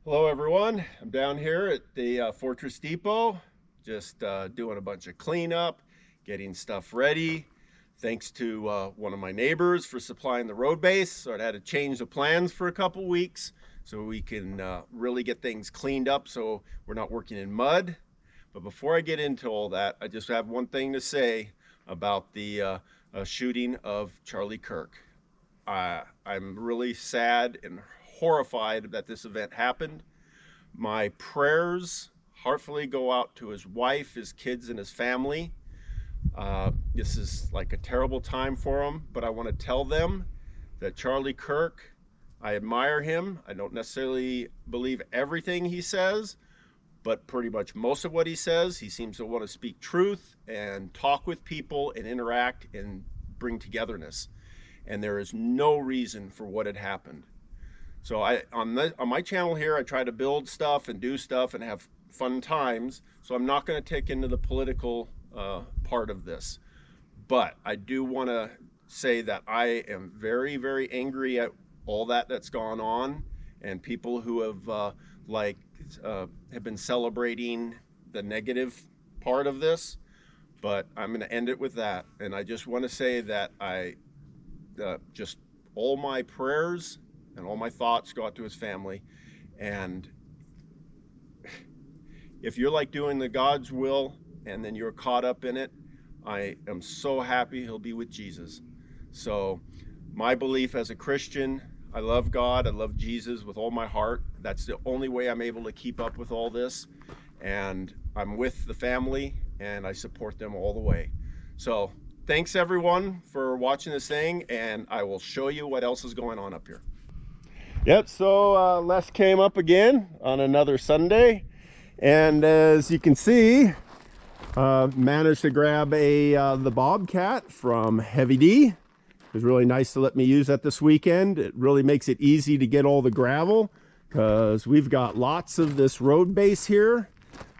Hello everyone, I'm down here at the Fortress Depot, just doing a bunch of cleanup, getting stuff ready. Thanks to one of my neighbors for supplying the road base, so I had to change the plans for a couple weeks so we can really get things cleaned up so we're not working in mud. But before I get into all that, I just have one thing to say about the shooting of Charlie Kirk. I'm really sad and horrified that this event happened. My prayers heartfully go out to his wife, his kids, and his family. This is like a terrible time for him, but I want to tell them that Charlie Kirk, I admire him. I don't necessarily believe everything he says, but pretty much most of what he says, he seems to want to speak truth and talk with people and interact and bring togetherness. And there is no reason for what had happened. So on my channel here, I try to build stuff and do stuff and have fun times. So I'm not going to take into the political part of this. But I do want to say that I am very, very angry at all that's gone on, and people who have have been celebrating the negative part of this. But I'm going to end it with that. And I just want to say that just all my prayers and all my thoughts go out to his family. And if you're like doing the God's will and then you're caught up in it, I am so happy he'll be with Jesus. So my belief as a Christian, I love God, I love Jesus with all my heart. That's the only way I'm able to keep up with all this. And I'm with the family and I support them all the way. So thanks everyone for watching this thing, and I will show you what else is going on up here. Yep, so Les came up again on another Sunday, and as you can see, managed to grab the Bobcat from Heavy D. It was really nice to let me use that this weekend. It really makes it easy to get all the gravel because we've got lots of this road base here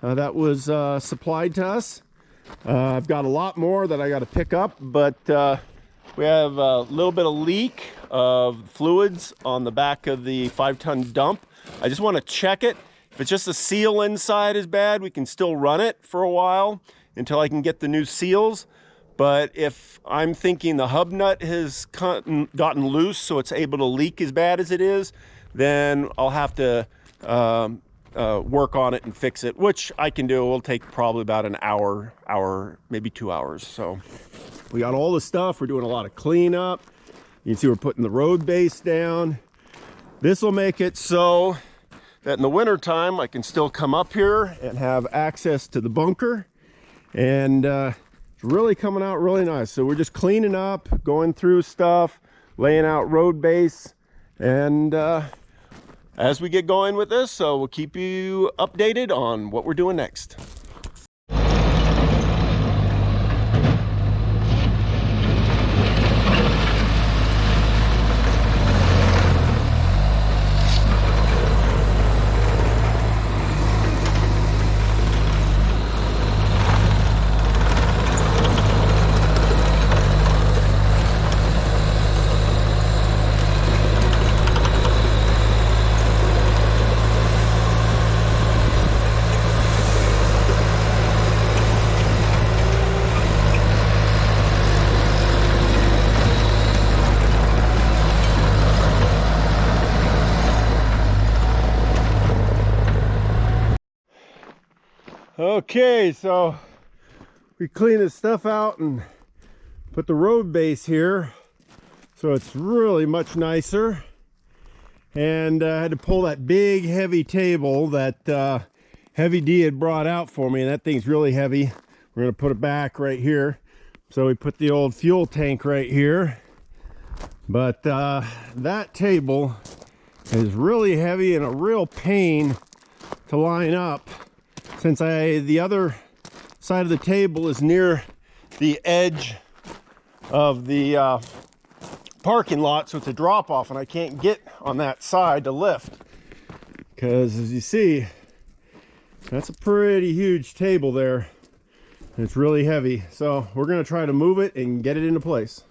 that was supplied to us. I've got a lot more that I got to pick up, but we have a little bit of leak of fluids on the back of the 5-ton dump. I just want to check it. If it's just the seal inside is bad, we can still run it for a while until I can get the new seals. But if I'm thinking the hub nut has gotten loose so it's able to leak as bad as it is, then I'll have to work on it and fix it, which I can do. It will take probably about an hour, maybe 2 hours. So we got all the stuff. We're doing a lot of cleanup. You can see we're putting the road base down. This will make it so that in the winter time I can still come up here and have access to the bunker. And it's really coming out really nice. So we're just cleaning up, going through stuff, laying out road base, and as we get going with this, so we'll keep you updated on what we're doing next. Okay, so we clean this stuff out and put the road base here, so it's really much nicer. And I had to pull that big heavy table that Heavy D had brought out for me, and that thing's really heavy. We're going to put it back right here. So we put the old fuel tank right here, but that table is really heavy and a real pain to line up, since the other side of the table is near the edge of the parking lot, so it's a drop off and I can't get on that side to lift, because as you see, that's a pretty huge table there. It's really heavy, so we're going to try to move it and get it into place.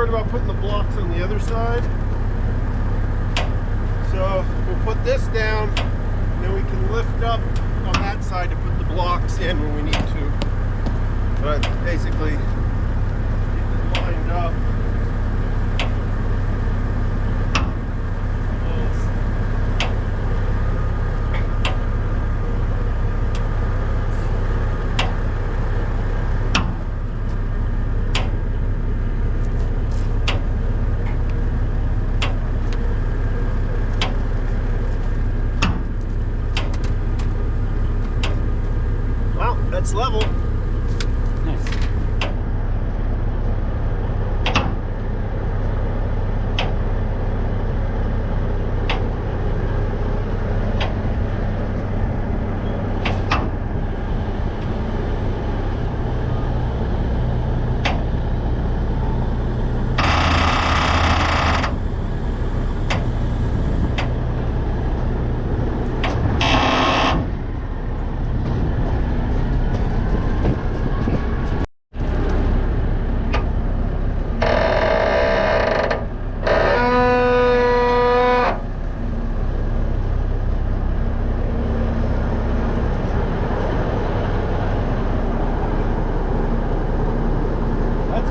worried about putting the blocks on the other side. So we'll put this down, and then we can lift up on that side to put the blocks in when we need to. But basically, get it lined up. That's level. Nice.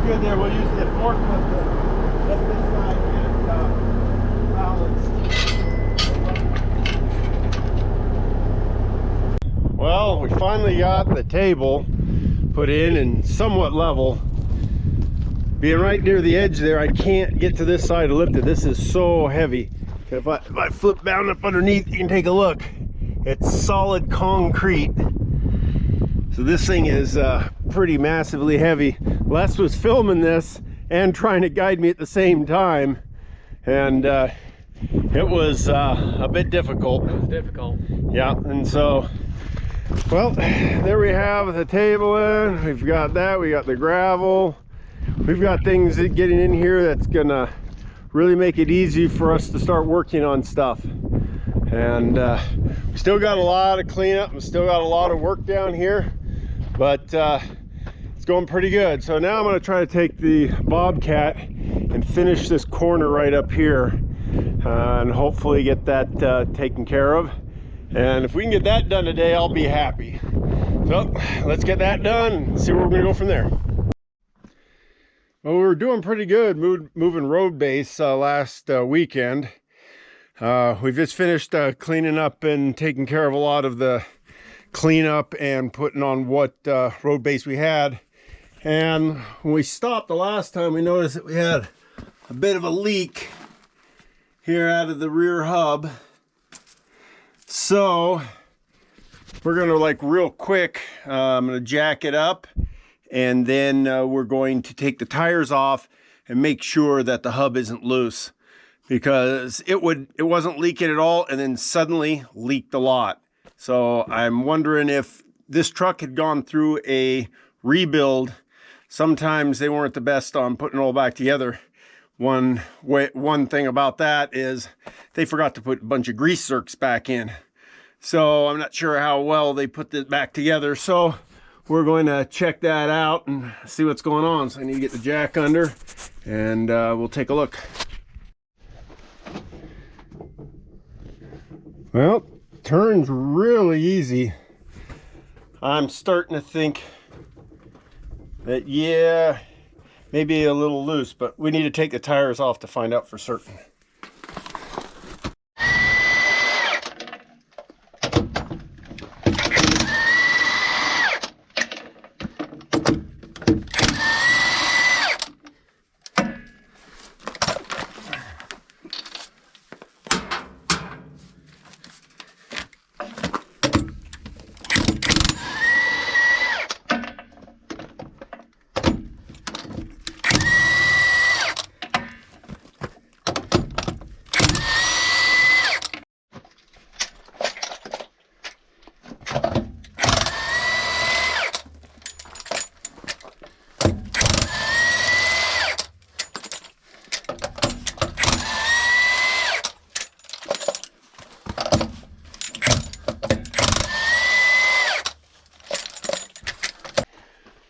Good there. We'll use the forklift to lift this side and get it balanced. Well, we finally got the table put in and somewhat level. Being right near the edge there, I can't get to this side to lift it. This is so heavy. If I flip down up underneath, you can take a look. It's solid concrete. So this thing is pretty massively heavy. Les was filming this and trying to guide me at the same time, and it was a bit difficult. It was difficult. Yeah, and so, well, there we have the table in. We've got that, we got the gravel. We've got things getting in here that's gonna really make it easy for us to start working on stuff. And we still got a lot of cleanup, we still got a lot of work down here, but it's going pretty good. So now I'm going to try to take the Bobcat and finish this corner right up here, and hopefully get that taken care of. And if we can get that done today, I'll be happy. So let's get that done and see where we're going to go from there. Well, we were doing pretty good moving road base last weekend. We just finished cleaning up and taking care of a lot of the cleanup and putting on what road base we had. And when we stopped the last time, we noticed that we had a bit of a leak here out of the rear hub. So we're gonna, like, real quick, I'm gonna jack it up, and then we're going to take the tires off and make sure that the hub isn't loose, because it wasn't leaking at all and then suddenly leaked a lot. So I'm wondering if this truck had gone through a rebuild. Sometimes they weren't the best on putting it all back together. One thing about that is they forgot to put a bunch of grease zerks back in. So I'm not sure how well they put this back together. So we're going to check that out and see what's going on. So I need to get the jack under, and we'll take a look. Well, turns really easy. I'm starting to think that, yeah, maybe a little loose, but we need to take the tires off to find out for certain.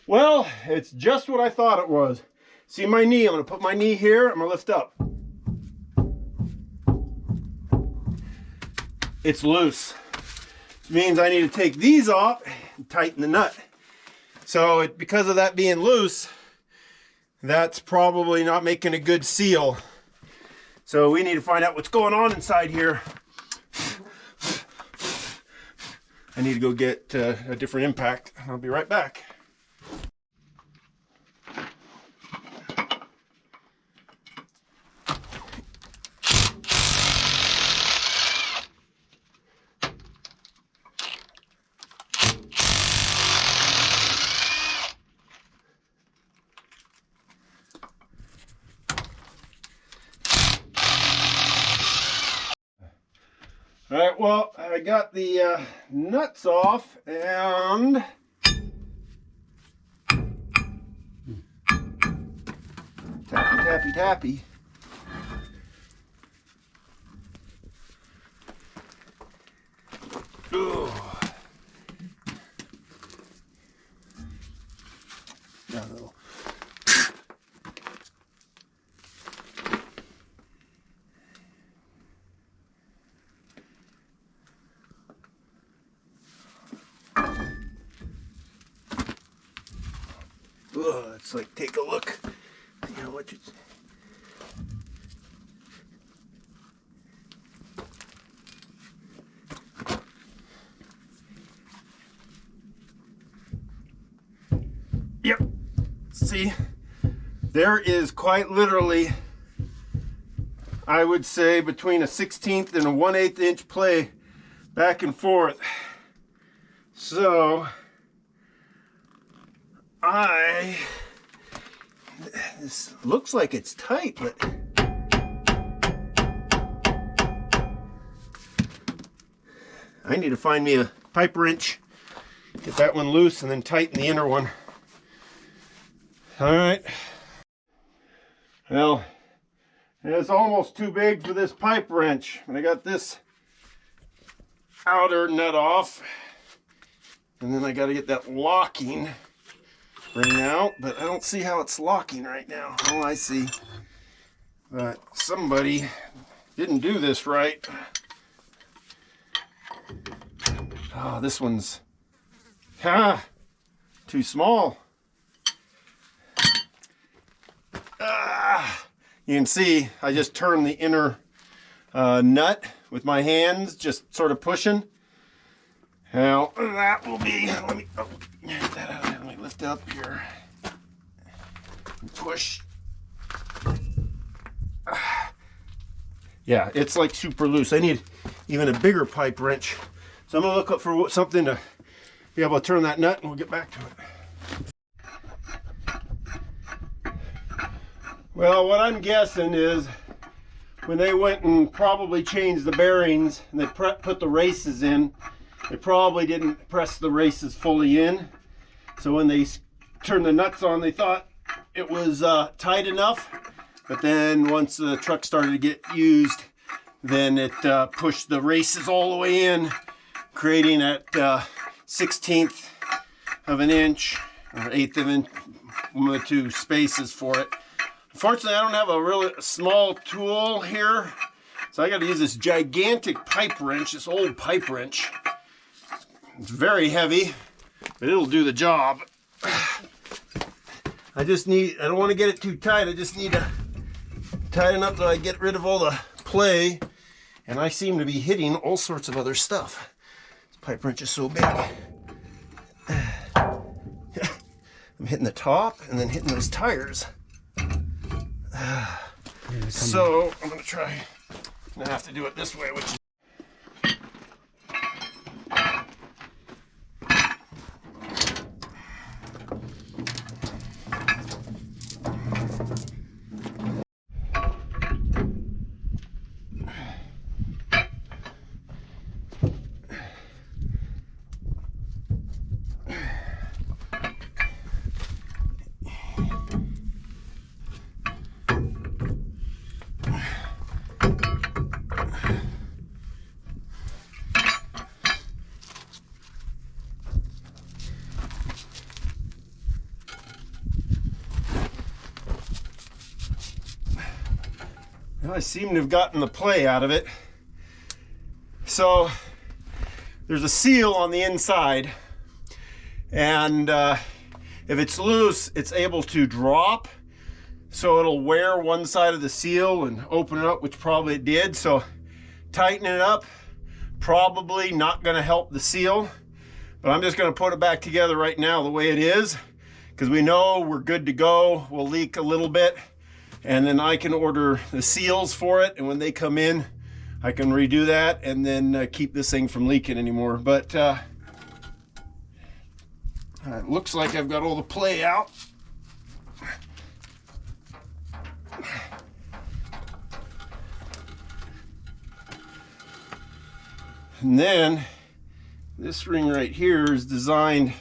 Well, it's just what I thought it was. See my knee? I'm gonna put my knee here. I'm gonna lift up. It's loose. Which means I need to take these off and tighten the nut. So because of that being loose, that's probably not making a good seal. So we need to find out what's going on inside here. I need to go get a different impact. I'll be right back. All right, well, I got the nuts off and tappy, tappy, tappy. Ooh. Got a little. Let's like take a look. You know what you. Yep. See, there is quite literally, I would say, between a 1/16 and a 1/8 inch play back and forth. So this looks like it's tight, but I need to find me a pipe wrench, get that one loose, and then tighten the inner one. All right. Well, it's almost too big for this pipe wrench. And I got this outer nut off, and then I got to get that locking ring out, but I don't see how it's locking right now. Oh, I see. But somebody didn't do this right. Oh, this one's too small. You can see I just turned the inner nut with my hands, just sort of pushing. Now that will be, let me get that out. Let me lift up here and push. Yeah, it's like super loose. I need even a bigger pipe wrench. So I'm gonna look up for something to be able to turn that nut, and we'll get back to it. Well, what I'm guessing is when they went and probably changed the bearings and they put the races in, they probably didn't press the races fully in. So when they turned the nuts on, they thought it was tight enough. But then once the truck started to get used, then it pushed the races all the way in, creating that 1/16 of an inch or 1/8 of an inch, one of the two spaces for it. Unfortunately, I don't have a really small tool here, so I got to use this gigantic pipe wrench, this old pipe wrench. It's very heavy, but it'll do the job. I don't want to get it too tight. I just need to tighten up so I get rid of all the play, and I seem to be hitting all sorts of other stuff. This pipe wrench is so big. I'm hitting the top and then hitting those tires. So I'm gonna try. I'm gonna have to do it this way, which is I seem to have gotten the play out of it. So there's a seal on the inside, and if it's loose, it's able to drop. So it'll wear one side of the seal and open it up, which probably it did. So tightening it up, probably not gonna help the seal, but I'm just gonna put it back together right now the way it is, because we know we're good to go. We'll leak a little bit, and then I can order the seals for it, and when they come in, I can redo that and then keep this thing from leaking anymore. But it looks like I've got all the play out. And then this ring right here is designed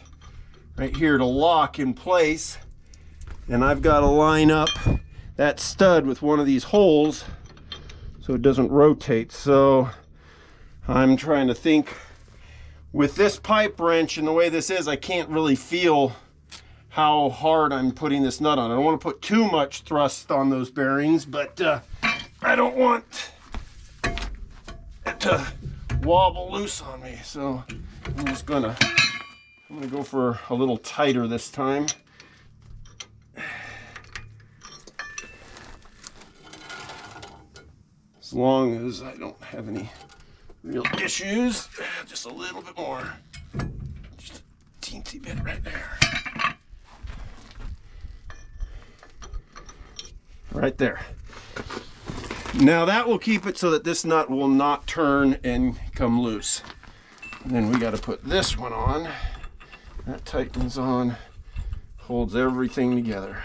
right here to lock in place, and I've got to line up that stud with one of these holes so it doesn't rotate. So I'm trying to think, with this pipe wrench and the way this is, I can't really feel how hard I'm putting this nut on. I don't want to put too much thrust on those bearings, but I don't want it to wobble loose on me. So I'm gonna go for a little tighter this time. As long as I don't have any real issues, just a little bit more. Just a teensy bit right there. Right there. Now that will keep it so that this nut will not turn and come loose. And then we got to put this one on. That tightens on, holds everything together.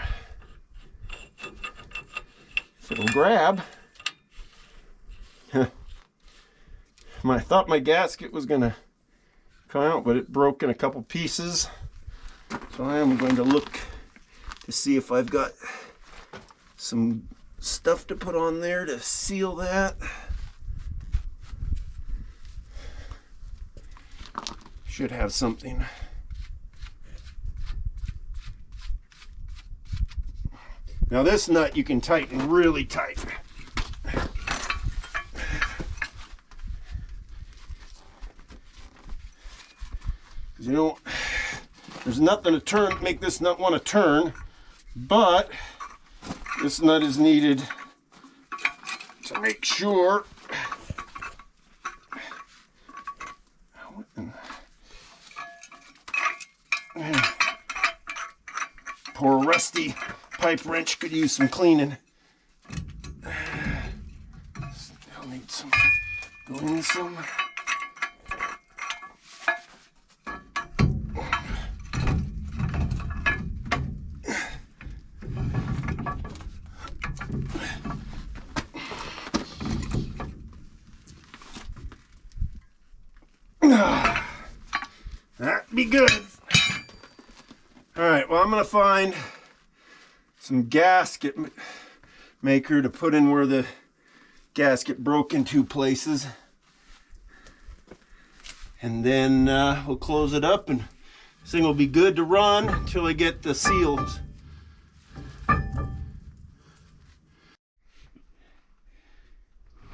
So it'll grab. I thought my gasket was gonna come out, but it broke in a couple pieces. So I am going to look to see if I've got some stuff to put on there to seal that. Should have something. Now this nut you can tighten really tight. You know, there's nothing to make this nut want to turn, but this nut is needed to make sure poor rusty pipe wrench could use some cleaning. Still need some, go in some. That'd be good. All right, well, I'm gonna find some gasket maker to put in where the gasket broke in two places, and then we'll close it up, and this thing will be good to run until I get the seals.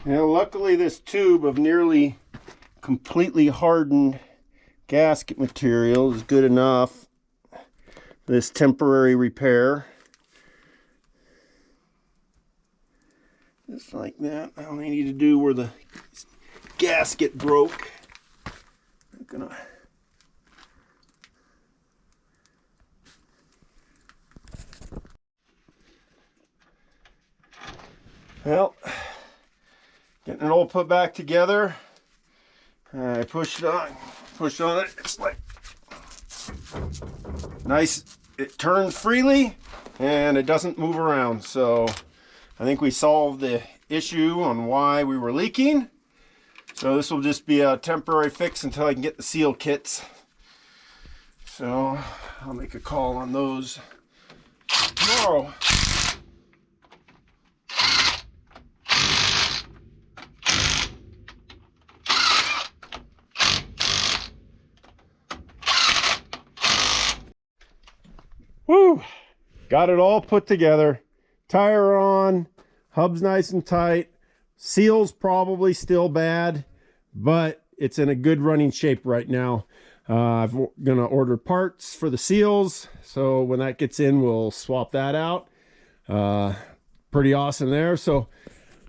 Now, luckily this tube of nearly completely hardened gasket material is good enough for this temporary repair. Just like that. I only need to do where the gasket broke. I'm gonna well, getting it all put back together. I pushed on it. It's like nice. It turns freely and it doesn't move around. So I think we solved the issue on why we were leaking. So this will just be a temporary fix until I can get the seal kits. So I'll make a call on those tomorrow. Woo! Got it all put together. Tire on, Hub's nice and tight. Seal's probably still bad, but it's in a good running shape right now. I'm gonna order parts for the seals, so when that gets in, we'll swap that out. Pretty awesome there. So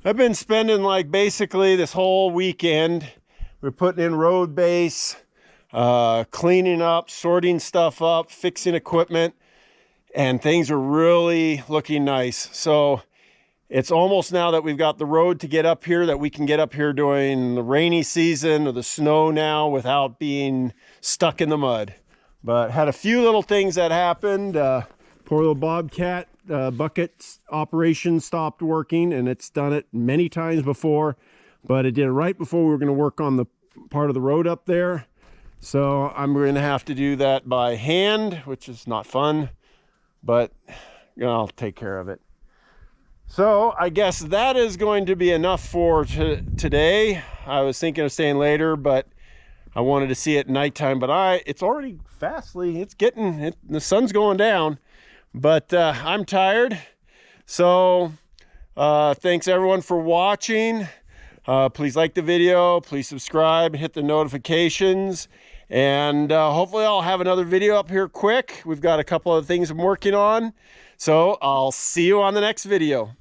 I've been spending like basically this whole weekend. We're putting in road base, cleaning up, sorting stuff up, fixing equipment, and things are really looking nice. So it's almost now that we've got the road to get up here that we can get up here during the rainy season or the snow now without being stuck in the mud. But had a few little things that happened. Poor little Bobcat bucket operation stopped working, and it's done it many times before, but it did it right before we were going to work on the part of the road up there. So I'm going to have to do that by hand, which is not fun, but you know, I'll take care of it. So I guess that is going to be enough for today. I was thinking of staying later, but I wanted to see it at nighttime. But it's already the sun's going down. But I'm tired. So thanks everyone for watching. Please like the video. Please subscribe. Hit the notifications. And hopefully I'll have another video up here quick. We've got a couple of things I'm working on. So I'll see you on the next video.